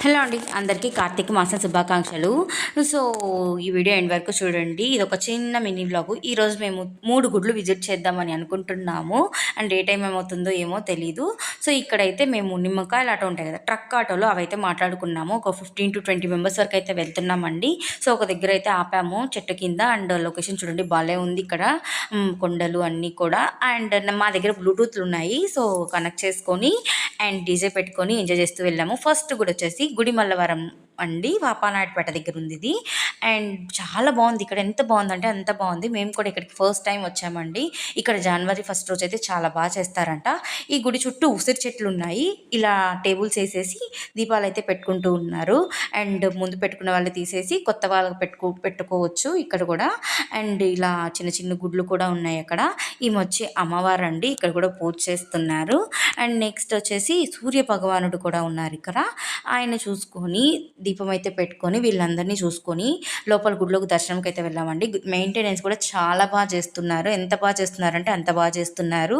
Hello అండి, అందరికీ కార్తీక మాసం శుభాకాంక్షలు. సో, ఈ వీడియో ఎండ్ వరకు చూడండి. ఇదొక చిన్న మినీ వ్లాగు. ఈరోజు మేము 3 గుడులు విజిట్ చేద్దామని అనుకుంటున్నాము. అండ్ ఏ టైం ఏమవుతుందో ఏమో తెలీదు. సో, ఇక్కడైతే మేము నిమ్మకాయల ఆటో ఉంటాయి కదా, ట్రక్ ఆటోలో అవైతే మాట్లాడుకున్నాము. ఒక 15-20 మెంబర్స్ వరకు అయితే వెళ్తున్నామండి. సో, ఒక దగ్గర అయితే ఆపాము చెట్టు కింద. అండ్ లొకేషన్ చూడండి, భలే ఉంది ఇక్కడ. కొండలు అన్నీ కూడా. అండ్ మా దగ్గర బ్లూటూత్లు ఉన్నాయి. సో, కనెక్ట్ చేసుకొని అండ్ డీజే పెట్టుకొని ఎంజాయ్ చేస్తూ వెళ్ళాము. ఫస్ట్ గుడి వచ్చేసి గుడిమల్లవరం అండి, వాపానాయుడుపేట దగ్గర ఉంది ఇది. అండ్ చాలా బాగుంది ఇక్కడ. ఎంత బాగుందంటే అంత బాగుంది. మేము కూడా ఇక్కడికి ఫస్ట్ టైం వచ్చామండి. ఇక్కడ జనవరి 1 రోజు అయితే చాలా బాగా చేస్తారంట. ఈ గుడి చుట్టూ ఉసిరి చెట్లు ఉన్నాయి. ఇలా టేబుల్స్ వేసేసి దీపాలు అయితే పెట్టుకుంటూ ఉన్నారు. అండ్ ముందు పెట్టుకున్న వాళ్ళు తీసేసి కొత్త వాళ్ళకి పెట్టుకోవచ్చు ఇక్కడ కూడా. అండ్ ఇలా చిన్న చిన్న గుడ్లు కూడా ఉన్నాయి అక్కడ. ఈమె వచ్చి అమ్మవారు అండి, ఇక్కడ కూడా పూజ చేస్తున్నారు. అండ్ నెక్స్ట్ వచ్చేసి సూర్య భగవానుడు కూడా ఉన్నారు ఇక్కడ. ఆయన చూసుకొని దీపం అయితే పెట్టుకొని వీళ్ళందరినీ చూసుకొని లోపల గుడిలోకి దర్శనంకి అయితే వెళ్ళామండి. మెయింటెనెన్స్ కూడా చాలా బాగా చేస్తున్నారు. ఎంత బాగా చేస్తున్నారంటే అంత బాగా చేస్తున్నారు.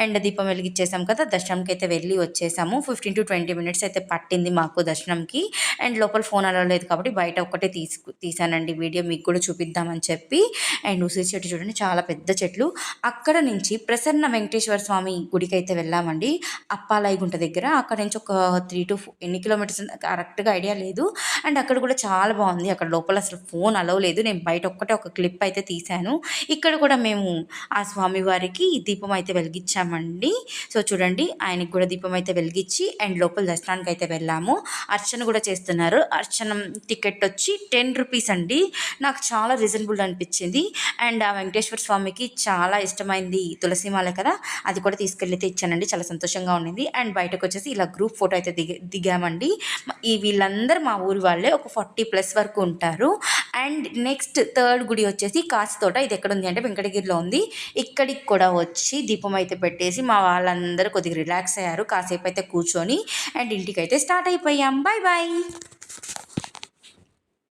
అండ్ దీపం వెలిగించేసాం కదా, దర్శనంకి అయితే వెళ్ళి వచ్చేసాము. 15-20 మినిట్స్ అయితే పట్టింది మాకు దర్శనంకి. అండ్ లోపల ఫోన్ అలా లేదు కాబట్టి బయట ఒక్కటే తీసానండి వీడియో, మీకు కూడా చూపిద్దామని చెప్పి. అండ్ ఉసిరి చెట్టు చూడండి, చాలా పెద్ద చెట్లు. అక్కడ నుంచి ప్రసన్న వెంకటేశ్వర స్వామి గుడికి అయితే వెళ్ళామండి, అప్పాలైగుంట దగ్గర. అక్కడ నుంచి ఒక 3 to ఎన్ని కిలోమీటర్స్ కరెక్ట్గా ఐడియా లేదు. అండ్ అక్కడ కూడా చాలా బాగుంది. అక్కడ లోపల అసలు ఫోన్ అలవ్ లేదు. నేను బయట ఒక క్లిప్ అయితే తీశాను. ఇక్కడ కూడా మేము ఆ స్వామివారికి దీపం అయితే వెలిగించామండి. సో చూడండి, ఆయనకి కూడా దీపం అయితే వెలిగించి అండ్ లోపల దర్శనానికి అయితే వెళ్ళాము. అర్చన కూడా చేస్తున్నారు. అర్చన టికెట్ వచ్చి 10 రూపీస్ అండి. నాకు చాలా రీజనబుల్ అనిపించింది. అండ్ ఆ వెంకటేశ్వర స్వామికి చాలా ఇష్టమైంది తులసిమాల కదా, అది కూడా తీసుకెళ్ళైతే ఇచ్చానండి. చాలా సంతోషంగా ఉండింది. అండ్ బయటకు వచ్చేసి ఇలా గ్రూప్ ఫోటో అయితే దిగామండి. వీళ్ళందరూ మా ఊరి వాళ్ళే, ఒక 40+ వరకు ఉంటారు. అండ్ నెక్స్ట్ థర్డ్ గుడి వచ్చేసి కాశీతోట. ఇది ఎక్కడ ఉంది అంటే వెంకటగిరిలో ఉంది. ఇక్కడికి కూడా వచ్చి దీపం అయితే పెట్టేసి మా వాళ్ళందరూ కొద్దిగా రిలాక్స్ అయ్యారు. కాసేపు అయితే కూర్చొని అండ్ ఇంటికి అయితే స్టార్ట్ అయిపోయాం. Bye bye.